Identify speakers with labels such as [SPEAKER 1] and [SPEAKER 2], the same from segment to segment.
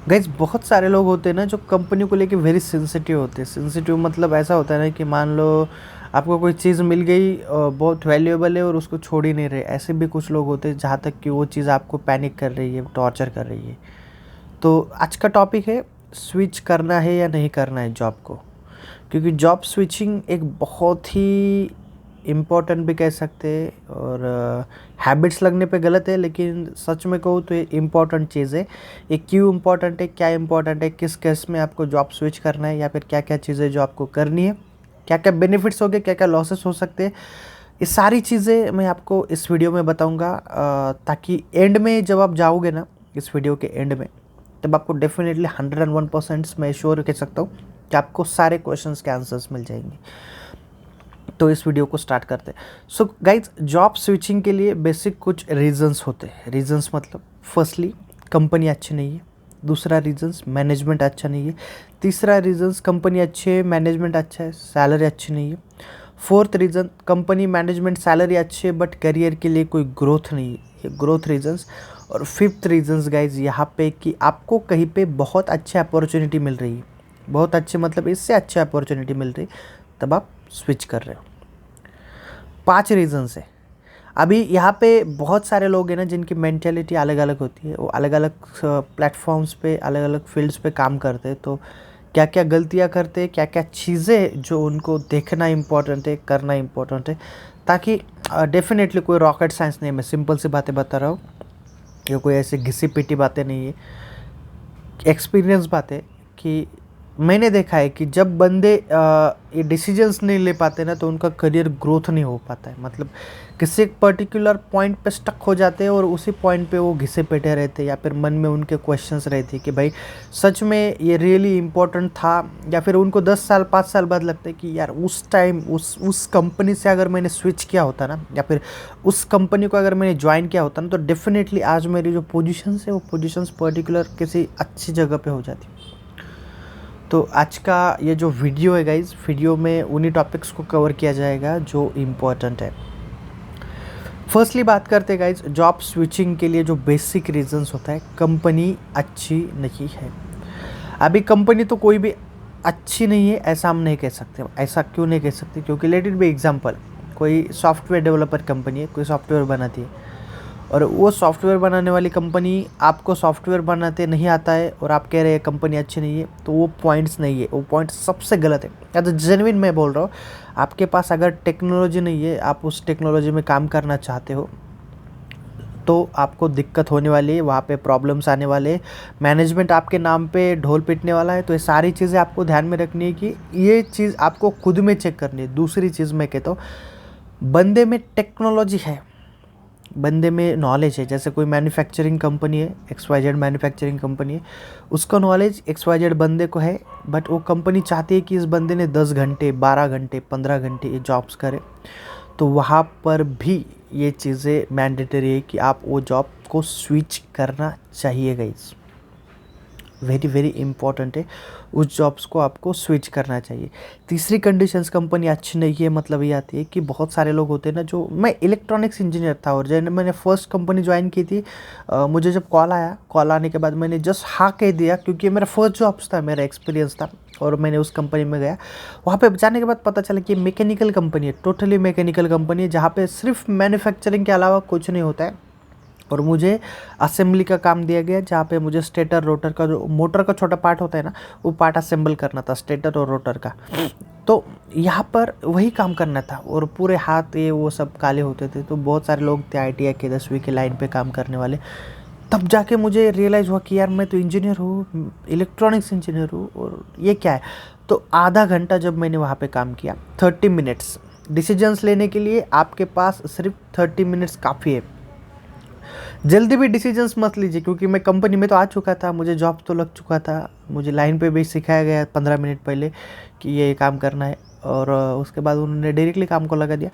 [SPEAKER 1] Guys बहुत सारे लोग होते हैं ना जो कंपनी को लेके वेरी सेंसिटिव होते हैं। सेंसिटिव मतलब ऐसा होता है ना कि मान लो आपको कोई चीज़ मिल गई और बहुत वैल्यूएबल है और उसको छोड़ ही नहीं रहे। ऐसे भी कुछ लोग होते हैं जहाँ तक कि वो चीज़ आपको पैनिक कर रही है, टॉर्चर कर रही है। तो आज का टॉपिक है स्विच करना है या नहीं करना है जॉब को। क्योंकि जॉब स्विचिंग एक बहुत ही इम्पोर्टेंट भी कह सकते हैं और हैबिट्स लगने पे गलत है, लेकिन सच में कहूँ तो ये इम्पोर्टेंट चीज़ है। ये क्यों इम्पोर्टेंट है, क्या इम्पोर्टेंट है, किस केस में आपको जॉब स्विच करना है या फिर क्या क्या चीज़ें जो आपको करनी है, क्या क्या बेनिफिट्स हो गए, क्या क्या लॉसेस हो सकते हैं। ये सारी चीज़ें मैं आपको इस वीडियो में बताऊंगा, ताकि एंड में जब आप जाओगे ना इस वीडियो के एंड में, तब आपको डेफिनेटली 101% मैं श्योर कह सकता हूँ कि आपको सारे क्वेश्चंस के आंसर्स मिल जाएंगे। तो इस वीडियो को स्टार्ट करते हैं। सो गाइज, जॉब स्विचिंग के लिए बेसिक कुछ रीजंस होते हैं। रीजंस मतलब फर्स्टली कंपनी अच्छी नहीं है, दूसरा रीजंस मैनेजमेंट अच्छा नहीं है, तीसरा रीजंस कंपनी अच्छी है, मैनेजमेंट अच्छा है, सैलरी अच्छी नहीं है, fourth reason company management salary अच्छी है बट करियर के लिए कोई ग्रोथ नहीं है, ये ग्रोथ रीजंस। और फिफ्थ रीजंस गाइज यहाँ पे कि आपको कहीं पे बहुत अच्छी अपॉर्चुनिटी मिल रही है, बहुत अच्छी मतलब इससे अच्छी अपॉर्चुनिटी मिल रही, तब आप स्विच कर रहे हो। 5 रीजंस है। अभी यहाँ पे बहुत सारे लोग हैं ना जिनकी मेंटेलिटी अलग अलग होती है, वो अलग अलग प्लेटफॉर्म्स पे अलग अलग फील्ड्स पे काम करते हैं। तो क्या क्या गलतियाँ करते हैं, क्या क्या चीज़ें जो उनको देखना इम्पोर्टेंट है, करना इम्पोर्टेंट है, ताकि डेफिनेटली कोई रॉकेट साइंस नहीं है, मैं सिंपल सी बातें बता रहा हूँ, ये कोई ऐसी घिसी पिटी बातें नहीं है, एक्सपीरियंस बात है। कि मैंने देखा है कि जब बंदे ये डिसीजंस नहीं ले पाते ना तो उनका करियर ग्रोथ नहीं हो पाता है। मतलब किसी एक पर्टिकुलर पॉइंट पे स्टक हो जाते हैं और उसी पॉइंट पे वो घिसे बैठे रहते हैं, या फिर मन में उनके क्वेश्चंस रहते हैं कि भाई सच में ये रियली इम्पोर्टेंट था, या फिर उनको 10 साल 5 साल बाद लगता है कि यार उस टाइम उस कंपनी से अगर मैंने स्विच किया होता ना, या फिर उस कंपनी को अगर मैंने ज्वाइन किया होता ना, तो डेफिनेटली आज मेरी जो पोजीशंस है वो पोजीशंस पर्टिकुलर किसी अच्छी जगह पे हो जाती। तो आज का ये जो वीडियो है गाइज, वीडियो में उन्हीं टॉपिक्स को कवर किया जाएगा जो इम्पोर्टेंट है। फर्स्टली बात करते हैं गाइज, जॉब स्विचिंग के लिए जो बेसिक रीजंस होता है, कंपनी अच्छी नहीं है। अभी कंपनी तो कोई भी अच्छी नहीं है ऐसा हम नहीं कह सकते। ऐसा क्यों नहीं कह सकते? क्योंकि लेट इट बी एग्जांपल, कोई सॉफ्टवेयर डेवलपर कंपनी है, कोई सॉफ्टवेयर बनाती है, और वो सॉफ्टवेयर बनाने वाली कंपनी आपको सॉफ्टवेयर बनाते नहीं आता है और आप कह रहे हैं कंपनी अच्छी नहीं है, तो वो पॉइंट्स नहीं है, वो पॉइंट सबसे गलत है। या तो जेन्युइन मैं बोल रहा हूँ, आपके पास अगर टेक्नोलॉजी नहीं है, आप उस टेक्नोलॉजी में काम करना चाहते हो, तो आपको दिक्कत होने वाली है, वहाँ पे प्रॉब्लम्स आने वाले, मैनेजमेंट आपके नाम पे ढोल पीटने वाला है। तो ये सारी चीज़ें आपको ध्यान में रखनी है कि ये चीज़ आपको खुद में चेक करनी है। दूसरी चीज़ मैं कहता हूँ, बंदे में टेक्नोलॉजी है, बंदे में नॉलेज है। जैसे कोई मैन्युफैक्चरिंग कंपनी है, XYZ मैन्युफैक्चरिंग कंपनी है, उसका नॉलेज XYZ बंदे को है, बट वो कंपनी चाहती है कि इस बंदे ने 10 घंटे 12 घंटे 15 घंटे ये जॉब्स करे। तो वहाँ पर भी ये चीज़ें मैंडेटरी है कि आप वो जॉब को स्विच करना चाहिए गाइस। वेरी वेरी इंपॉर्टेंट है, उस जॉब्स को आपको स्विच करना चाहिए। तीसरी कंडीशंस, कंपनी अच्छी नहीं है मतलब ये आती है कि बहुत सारे लोग होते हैं ना, जो मैं इलेक्ट्रॉनिक्स इंजीनियर था और जब मैंने फर्स्ट कंपनी ज्वाइन की थी, मुझे जब कॉल आने के बाद मैंने जस्ट हाँ कह दिया, क्योंकि मेरा फर्स्ट जॉब्स था, मेरा एक्सपीरियंस था, और मैंने उस कंपनी में गया। वहाँ पे जाने के बाद पता चला कि मैकेनिकल कंपनी है, टोटली मैकेनिकल कंपनी है, जहाँ पे सिर्फ मैन्युफैक्चरिंग के अलावा कुछ नहीं होता है। और मुझे असेंबली का काम दिया गया, जहाँ पे मुझे स्टेटर रोटर का, जो मोटर का छोटा पार्ट होता है ना, वो पार्ट असेंबल करना था, स्टेटर और रोटर का। तो यहाँ पर वही काम करना था, और पूरे हाथ ये वो सब काले होते थे। तो बहुत सारे लोग थे ITI के 10वीं के लाइन पे काम करने वाले। तब जाके मुझे रियलाइज़ हुआ कि यार मैं तो इंजीनियर हूँ, इलेक्ट्रॉनिक्स इंजीनियर हूँ, और ये क्या है। तो आधा घंटा जब मैंने वहाँ पे काम किया, 30 मिनट्स डिसीजंस लेने के लिए आपके पास सिर्फ 30 मिनट्स काफ़ी है। जल्दी भी डिसीजंस मत लीजिए, क्योंकि मैं कंपनी में तो आ चुका था, मुझे जॉब तो लग चुका था, मुझे लाइन पे भी सिखाया गया 15 मिनट पहले कि ये काम करना है, और उसके बाद उन्होंने डायरेक्टली काम को लगा दिया।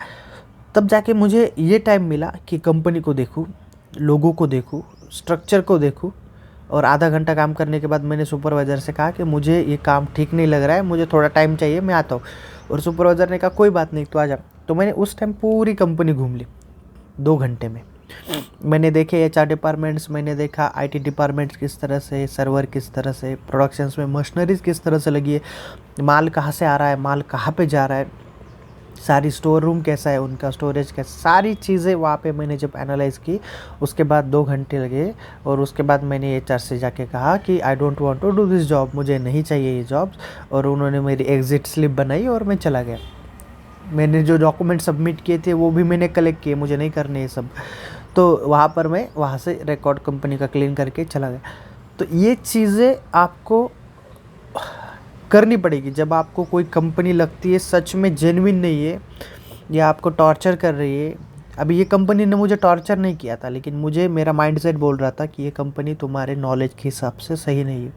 [SPEAKER 1] तब जाके मुझे ये टाइम मिला कि कंपनी को देखूँ, लोगों को देखूँ, स्ट्रक्चर को देखूँ। और आधा घंटा काम करने के बाद मैंने सुपरवाइज़र से कहा कि मुझे ये काम ठीक नहीं लग रहा है, मुझे थोड़ा टाइम चाहिए, मैं आता हूँ। और सुपरवाइज़र ने कहा कोई बात नहीं, तो आ जा। तो मैंने उस टाइम पूरी कंपनी घूम ली 2 घंटे में। मैंने देखे एचआर डिपार्टमेंट्स, मैंने देखा आईटी डिपार्टमेंट्स किस तरह से, सर्वर किस तरह से, प्रोडक्शंस में मशीनरीज किस तरह से लगी है, माल कहाँ से आ रहा है, माल कहाँ पे जा रहा है, सारी स्टोर रूम कैसा है उनका, स्टोरेज कैसा, सारी चीज़ें वहाँ पे मैंने जब एनालाइज़ की, उसके बाद 2 घंटे लगे। और उसके बाद मैंने एचआर से जाके कहा कि I don't want to do this job, मुझे नहीं चाहिए ये जॉब। और उन्होंने मेरी एग्ज़िट स्लिप बनाई और मैं चला गया। मैंने जो डॉक्यूमेंट सबमिट किए थे वो भी मैंने कलेक्ट किए, मुझे नहीं करने ये सब। तो वहाँ पर मैं वहाँ से रिकॉर्ड कंपनी का क्लीन करके चला गया। तो ये चीज़ें आपको करनी पड़ेगी जब आपको कोई कंपनी लगती है सच में जेन्युइन नहीं है या आपको टॉर्चर कर रही है। अभी ये कंपनी ने मुझे टॉर्चर नहीं किया था, लेकिन मुझे मेरा माइंडसेट बोल रहा था कि ये कंपनी तुम्हारे नॉलेज के हिसाब से सही नहीं है।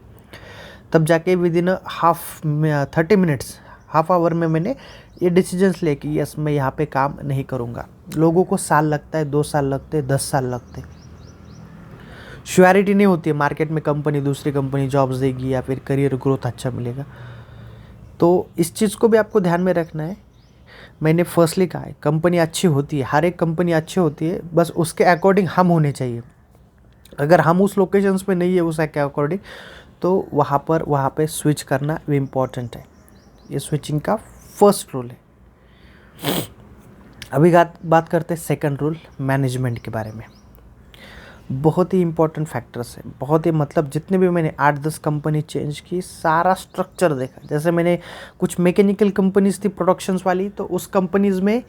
[SPEAKER 1] तब जाके विद इन हाफ आवर में मैंने ये डिसीजंस ले कि यस मैं यहाँ पे काम नहीं करूँगा। लोगों को साल लगता है, 2 साल लगते हैं, 10 साल लगते हैं। श्योरिटी नहीं होती है मार्केट में कंपनी दूसरी कंपनी जॉब्स देगी या फिर करियर ग्रोथ अच्छा मिलेगा। तो इस चीज़ को भी आपको ध्यान में रखना है। मैंने फर्स्टली कहा है कंपनी अच्छी होती है, हर एक कंपनी अच्छी होती है, बस उसके अकॉर्डिंग हम होने चाहिए। अगर हम उस लोकेशंस पे नहीं है उस के अकॉर्डिंग, तो वहाँ पे स्विच करना भी इम्पॉर्टेंट है। ये स्विचिंग का फर्स्ट रूल है। अभी बात करते हैं सेकंड रूल, मैनेजमेंट के बारे में। बहुत ही इंपॉर्टेंट फैक्टर्स है, बहुत ही मतलब जितने भी मैंने 8-10 कंपनी चेंज की, सारा स्ट्रक्चर देखा। जैसे मैंने कुछ मैकेनिकल कंपनीज थी प्रोडक्शंस वाली, तो उस कंपनीज में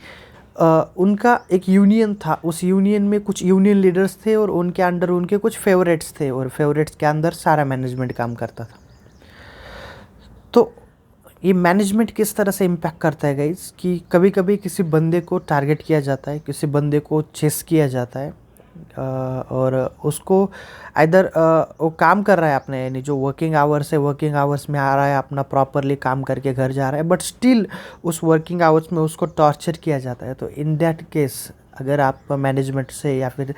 [SPEAKER 1] उनका एक यूनियन था, उस यूनियन में कुछ यूनियन लीडर्स थे और उनके अंडर उनके कुछ फेवरेट्स थे, और फेवरेट्स के अंदर सारा मैनेजमेंट काम करता था। तो ये मैनेजमेंट किस तरह से इम्पैक्ट करता है गाइस, कि कभी कभी किसी बंदे को टारगेट किया जाता है, किसी बंदे को चेस किया जाता है, और उसको इधर वो काम कर रहा है अपने, यानी जो वर्किंग आवर्स है वर्किंग आवर्स में आ रहा है, अपना प्रॉपरली काम करके घर जा रहा है, बट स्टिल उस वर्किंग आवर्स में उसको टॉर्चर किया जाता है। तो इन दैट केस अगर आप मैनेजमेंट से या फिर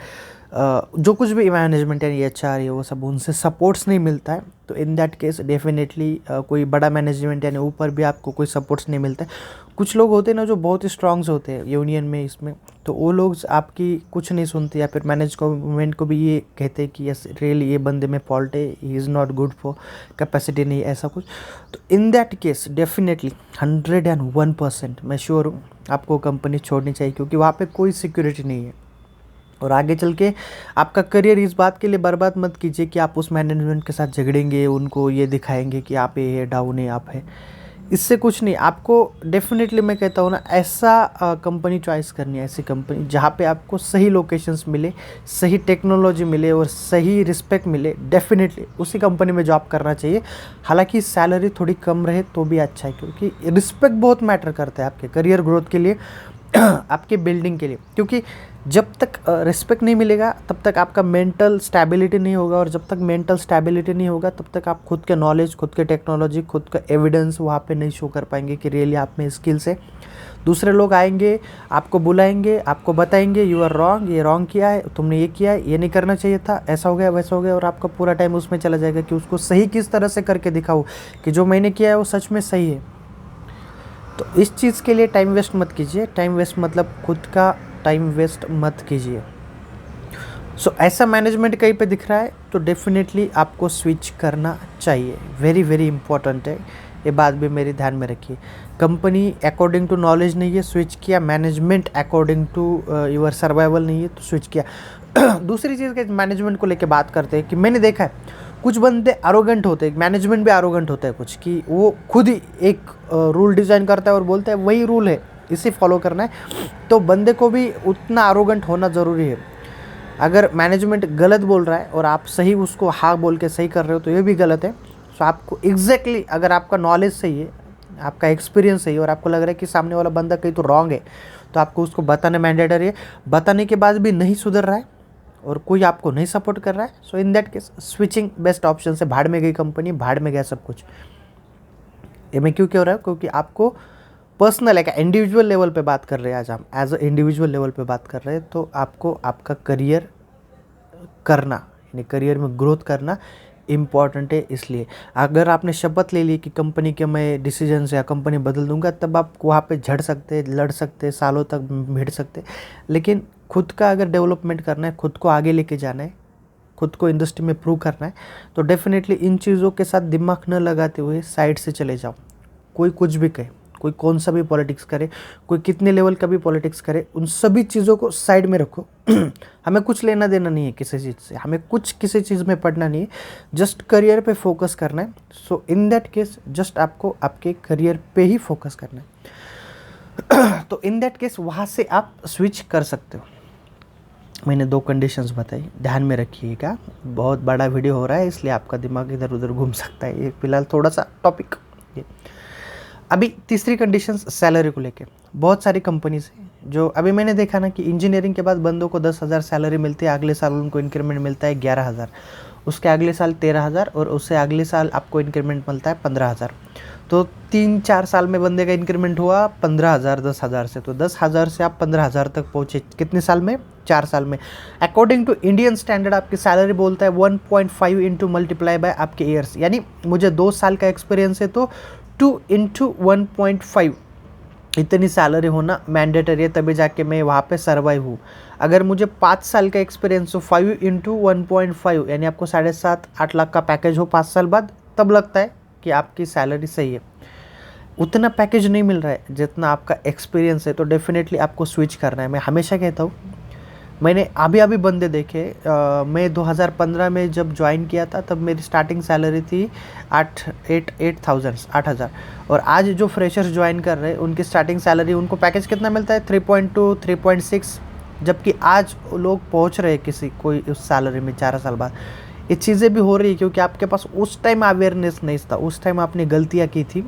[SPEAKER 1] जो कुछ भी मैनेजमेंट यानी एचआर है वो सब उनसे सपोर्ट्स नहीं मिलता है, तो इन दैट केस डेफिनेटली कोई बड़ा मैनेजमेंट यानी ऊपर भी आपको कोई सपोर्ट्स नहीं मिलता है। कुछ लोग होते हैं ना जो बहुत ही स्ट्रॉन्ग्स होते हैं यूनियन में, इसमें तो वो लोग आपकी कुछ नहीं सुनते, या फिर मैनेजमेंट को भी ये कहते हैं कि यस रियली ये बंदे में फॉल्ट है, he is not good for capacity नहीं ऐसा कुछ। तो इन दैट केस डेफिनेटली 101% मैं श्योर हूँ आपको कंपनी छोड़नी चाहिए, क्योंकि वहाँ पे कोई सिक्योरिटी नहीं है। और आगे चल के आपका करियर इस बात के लिए बर्बाद मत कीजिए कि आप उस मैनेजमेंट के साथ झगड़ेंगे, उनको ये दिखाएंगे कि आप ये डाउन है, आप है, इससे कुछ नहीं। आपको डेफिनेटली मैं कहता हूँ ना, ऐसा कंपनी चॉइस करनी है, ऐसी कंपनी जहाँ पे आपको सही लोकेशंस मिले, सही टेक्नोलॉजी मिले और सही रिस्पेक्ट मिले, डेफिनेटली उसी कंपनी में जॉब करना चाहिए। हालांकि सैलरी थोड़ी कम रहे तो भी अच्छा है, क्योंकि रिस्पेक्ट बहुत मैटर करता है आपके करियर ग्रोथ के लिए, आपके बिल्डिंग के लिए। क्योंकि जब तक रिस्पेक्ट नहीं मिलेगा तब तक आपका मेंटल स्टेबिलिटी नहीं होगा, और जब तक मेंटल स्टेबिलिटी नहीं होगा तब तक आप खुद के नॉलेज, खुद के टेक्नोलॉजी, खुद का एविडेंस वहाँ पे नहीं शो कर पाएंगे कि रियली आप में स्किल्स है। दूसरे लोग आएंगे, आपको बुलाएंगे, आपको बताएंगे यू आर रॉन्ग, ये रॉन्ग किया है, तुमने ये किया है, ये नहीं करना चाहिए था, ऐसा हो गया वैसा हो गया, और आपका पूरा टाइम उसमें चला जाएगा कि उसको सही किस तरह से करके दिखाओ कि जो मैंने किया है वो सच में सही है। तो इस चीज़ के लिए टाइम वेस्ट मत कीजिए। टाइम वेस्ट मतलब खुद का टाइम वेस्ट मत कीजिए। सो ऐसा मैनेजमेंट कहीं पे दिख रहा है तो डेफिनेटली आपको स्विच करना चाहिए। वेरी वेरी इंपॉर्टेंट है, ये बात भी मेरे ध्यान में रखिए। कंपनी अकॉर्डिंग टू नॉलेज नहीं है, स्विच किया। Management according to your survival नहीं है, तो स्विच किया। दूसरी चीज़ के मैनेजमेंट को लेकर बात करते हैं कि मैंने देखा है कुछ बंदे एरोगेंट होते हैं, मैनेजमेंट भी एरोगेंट होता है कुछ, कि वो खुद ही एक रूल डिज़ाइन करता है और बोलता है वही रूल है, इसे फॉलो करना है। तो बंदे को भी उतना एरोगेंट होना ज़रूरी है। अगर मैनेजमेंट गलत बोल रहा है और आप सही उसको हाँ बोल के सही कर रहे हो तो ये भी गलत है। सो आपको एग्जैक्टली अगर आपका नॉलेज सही है, आपका एक्सपीरियंस सही है और आपको लग रहा है कि सामने वाला बंदा कहीं तो रॉन्ग है, तो आपको उसको बताना मैंडेटरी है। बताने के बाद भी नहीं सुधर रहा है और कोई आपको नहीं सपोर्ट कर रहा है, so in that case switching best option से। भाड़ में गई कंपनी, भाड़ में गया सब कुछ। ये मैं क्यों कह रहा हूँ, क्योंकि आपको पर्सनल एक इंडिविजुअल लेवल पे बात कर रहे हैं आज हम, एज अ इंडिविजुअल लेवल पे बात कर रहे हैं। तो आपको आपका करियर करना, यानी करियर में ग्रोथ करना इम्पॉर्टेंट है। इसलिए अगर आपने शपथ ले ली कि कंपनी के मैं डिसीजन से या कंपनी बदल दूंगा, तब आप वहाँ पे झड़ सकते, लड़ सकते, सालों तक भिड़ सकते, लेकिन खुद का अगर डेवलपमेंट करना है, खुद को आगे लेके जाना है, खुद को इंडस्ट्री में प्रूव करना है, तो डेफिनेटली इन चीज़ों के साथ दिमाग न लगाते हुए साइड से चले जाओ। कोई कुछ भी कहे, कोई कौन सा भी पॉलिटिक्स करे, कोई कितने लेवल का भी पॉलिटिक्स करे, उन सभी चीज़ों को साइड में रखो। हमें कुछ लेना देना नहीं है किसी चीज़ से, हमें कुछ किसी चीज़ में पढ़ना नहीं है, जस्ट करियर पे फोकस करना है। So in that case just आपको आपके करियर पे ही फोकस करना है। तो इन दैट केस वहाँ से आप स्विच कर सकते हो। मैंने 2 कंडीशंस बताई, ध्यान में रखिएगा। बहुत बड़ा वीडियो हो रहा है इसलिए आपका दिमाग इधर उधर घूम सकता है, ये फिलहाल थोड़ा सा टॉपिक ये। अभी तीसरी कंडीशन सैलरी को लेके, बहुत सारी कंपनीज हैं जो अभी मैंने देखा ना कि इंजीनियरिंग के बाद बंदों को 10,000 सैलरी मिलती है, अगले साल उनको इंक्रीमेंट मिलता है 11,000, उसके अगले साल 13,000 और उससे अगले साल आपको इंक्रीमेंट मिलता है 15,000। तो 3-4 साल में बंदे का इंक्रीमेंट हुआ 15,000 10,000 से, तो 10,000 से आप 15,000 तक पहुँचे कितने साल में? 4 साल में। अकॉर्डिंग टू इंडियन स्टैंडर्ड आपकी सैलरी बोलता है 1.5 इंटू मल्टीप्लाई बाय आपके ईयर्स, यानी मुझे 2 साल का एक्सपीरियंस है तो 2 इंटू 1.5 इतनी सैलरी होना मैंडेटरी है, तभी जाके मैं वहाँ पे सर्वाइव हूँ। अगर मुझे 5 साल का एक्सपीरियंस हो 5 इंटू 1.5 यानी आपको 7.5-8 लाख का पैकेज हो 5 साल बाद, तब लगता है कि आपकी सैलरी सही है। उतना पैकेज नहीं मिल रहा है जितना आपका एक्सपीरियंस है, तो डेफिनेटली आपको स्विच करना है। मैं हमेशा कहता हूँ, मैंने अभी बंदे देखे, मैं 2015 में जब ज्वाइन किया था तब मेरी स्टार्टिंग सैलरी थी 8,000, और आज जो फ्रेशर्स ज्वाइन कर रहे हैं उनकी स्टार्टिंग सैलरी, उनको पैकेज कितना मिलता है? 3.2 3.6, जबकि आज लोग पहुंच रहे हैं किसी कोई उस सैलरी में 4 साल बाद। ये चीज़ें भी हो रही है क्योंकि आपके पास उस टाइम अवेयरनेस नहीं था, उस टाइम आपने गलतियाँ की थी,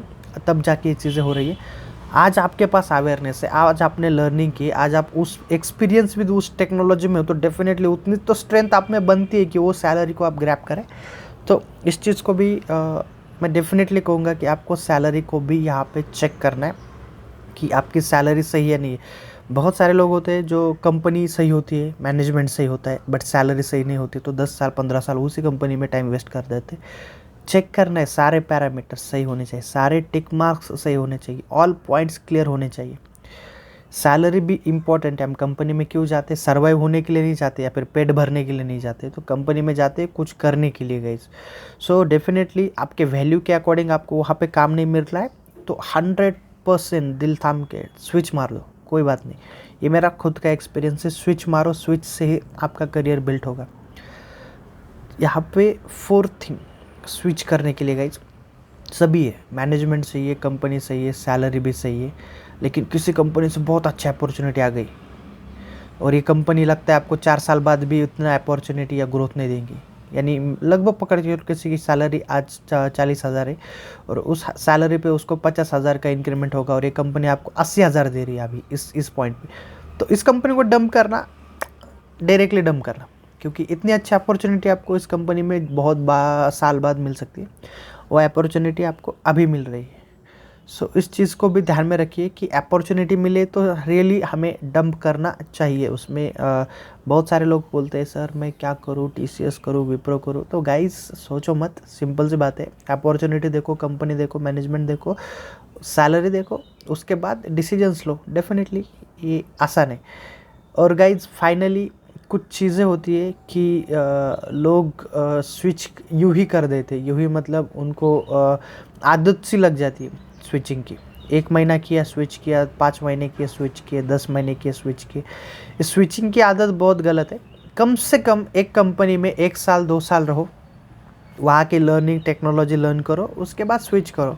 [SPEAKER 1] तब जाके ये चीज़ें हो रही है। आज आपके पास अवेयरनेस है, आज आपने लर्निंग की, आज आप उस एक्सपीरियंस विद उस टेक्नोलॉजी में हो, तो डेफिनेटली उतनी तो स्ट्रेंथ आप में बनती है कि वो सैलरी को आप ग्रैब करें। तो इस चीज़ को भी मैं डेफिनेटली कहूँगा कि आपको सैलरी को भी यहाँ पे चेक करना है कि आपकी सैलरी सही है नहीं है। बहुत सारे लोग होते हैं जो कंपनी सही होती है, मैनेजमेंट सही होता है, बट सैलरी सही नहीं होती, तो 10 साल 15 साल उसी कंपनी में टाइम वेस्ट कर देते। चेक करना है, सारे पैरामीटर्स सही होने चाहिए, सारे टिक मार्क्स सही होने चाहिए, ऑल पॉइंट्स क्लियर होने चाहिए। सैलरी भी इम्पॉर्टेंट है। हम कंपनी में क्यों जाते? सर्वाइव होने के लिए नहीं जाते या फिर पेट भरने के लिए नहीं जाते, तो कंपनी में जाते कुछ करने के लिए गाइस। सो डेफिनेटली आपके वैल्यू के अकॉर्डिंग आपको वहाँ पे काम नहीं मिल रहा है तो 100% दिल थाम के स्विच मार दो, कोई बात नहीं। ये मेरा खुद का एक्सपीरियंस है, स्विच मारो, स्विच से ही आपका करियर बिल्ड होगा। यहाँ पे 4th थिंग स्विच करने के लिए गाइज सभी है, मैनेजमेंट सही है, कंपनी सही है, सैलरी भी सही है, लेकिन किसी कंपनी से बहुत अच्छी अपॉर्चुनिटी आ गई और ये कंपनी लगता है आपको 4 साल बाद भी उतना अपॉर्चुनिटी या ग्रोथ नहीं देंगी, यानी लगभग पकड़ के किसी की सैलरी आज 40,000 है और उस सैलरी पे उसको 50,000 का इंक्रीमेंट होगा और ये कंपनी आपको 80,000 दे रही है अभी इस पॉइंट पे, तो इस कंपनी को डंप करना, डायरेक्टली डंप करना, क्योंकि इतनी अच्छी अपॉर्चुनिटी आपको इस कंपनी में बहुत साल बाद मिल सकती है, वो अपॉर्चुनिटी आपको अभी मिल रही है। सो इस चीज़ को भी ध्यान में रखिए कि अपॉर्चुनिटी मिले तो रियली हमें डंप करना चाहिए। उसमें बहुत सारे लोग बोलते हैं सर मैं क्या करूँ, TCS करूँ, विप्रो करूँ, तो गाइस सोचो मत, सिंपल सी बात है, अपॉर्चुनिटी देखो, कंपनी देखो, मैनेजमेंट देखो, सैलरी देखो, उसके बाद डिसीजंस लो, डेफिनेटली ये आसान है। और गाइज फाइनली कुछ चीज़ें होती है कि लोग स्विच यूँ ही कर देते, यूँ ही मतलब उनको आदत सी लग जाती है स्विचिंग की। 1 महीना किया स्विच किया, 5 महीने किए स्विच किए, 10 महीने किए स्विच किए। इस स्विचिंग की आदत बहुत गलत है। कम से कम एक कंपनी में 1 साल 2 साल रहो, वहाँ की लर्निंग टेक्नोलॉजी लर्न करो, उसके बाद स्विच करो,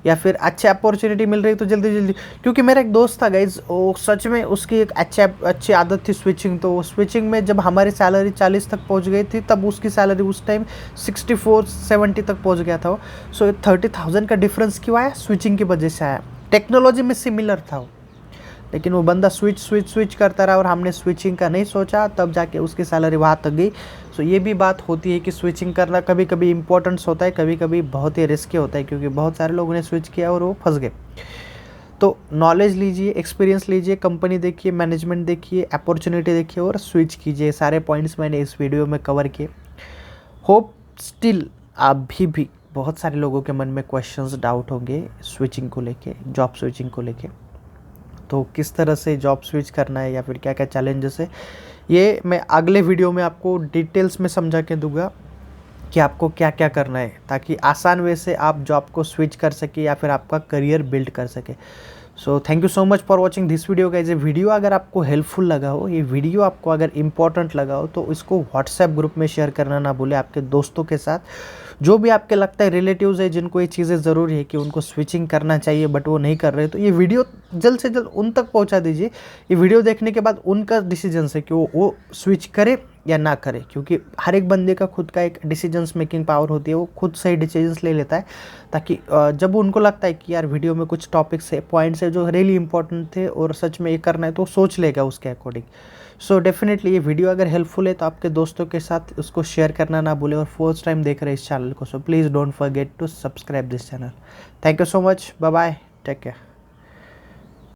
[SPEAKER 1] या फिर अच्छी अपॉर्चुनिटी मिल रही तो जल्दी जल्दी। क्योंकि मेरा एक दोस्त था गाइज, वो सच में उसकी एक अच्छी आदत थी स्विचिंग, तो स्विचिंग में जब हमारी सैलरी 40 तक पहुंच गई थी तब उसकी सैलरी उस टाइम 64-70 तक पहुंच गया था वो। सो 30,000 का डिफरेंस क्यों आया? स्विचिंग की वजह से आया। टेक्नोलॉजी में सिमिलर था वो, लेकिन वो बंदा स्विच करता रहा और हमने स्विचिंग का नहीं सोचा, तब जाके उसकी सैलरी वहाँ तक गई। सो ये भी बात होती है कि स्विचिंग करना कभी कभी इंपॉर्टेंस होता है, कभी कभी बहुत ही रिस्की होता है, क्योंकि बहुत सारे लोगों ने स्विच किया और वो फंस गए। तो नॉलेज लीजिए, एक्सपीरियंस लीजिए, कंपनी देखिए, मैनेजमेंट देखिए, अपॉर्चुनिटी देखिए और स्विच कीजिए। सारे पॉइंट्स मैंने इस वीडियो में कवर किए। होप स्टिल अभी भी बहुत सारे लोगों के मन में क्वेश्चंस डाउट होंगे स्विचिंग को लेके, जॉब स्विचिंग को लेके। तो किस तरह से जॉब स्विच करना है या फिर क्या क्या चैलेंजेस है, ये मैं अगले वीडियो में आपको डिटेल्स में समझा के दूंगा कि आपको क्या क्या करना है, ताकि आसान वे से आप जॉब को स्विच कर सके या फिर आपका करियर बिल्ड कर सके। So thank you so much for watching this video guys. ये वीडियो अगर आपको हेल्पफुल लगा हो, ये वीडियो आपको अगर इंपॉर्टेंट लगा हो, तो इसको व्हाट्सएप ग्रुप में शेयर करना ना भूलें आपके दोस्तों के साथ, जो भी आपके लगता है रिलेटिव्स है जिनको ये चीज़ें ज़रूरी है कि उनको स्विचिंग करना चाहिए बट वो नहीं कर रहे, तो ये वीडियो जल्द से जल्द उन तक पहुंचा दीजिए। ये वीडियो देखने के बाद उनका डिसीजन है कि वो स्विच करे या ना करे, क्योंकि हर एक बंदे का खुद का एक डिसीजंस मेकिंग पावर होती है, वो खुद सही डिसीजंस ले लेता है। ताकि जब उनको लगता है कि यार वीडियो में कुछ टॉपिक्स है, पॉइंट्स है जो रियली इंपॉर्टेंट थे और सच में ये करना है, तो सोच लेगा उसके अकॉर्डिंग। सो डेफिनेटली ये वीडियो अगर हेल्पफुल है तो आपके दोस्तों के साथ उसको शेयर करना ना भूलें, और फर्स्ट टाइम देख रहे हैं इस चैनल को, so please don't forget to subscribe this channel. Thank you so much, bye bye, take care.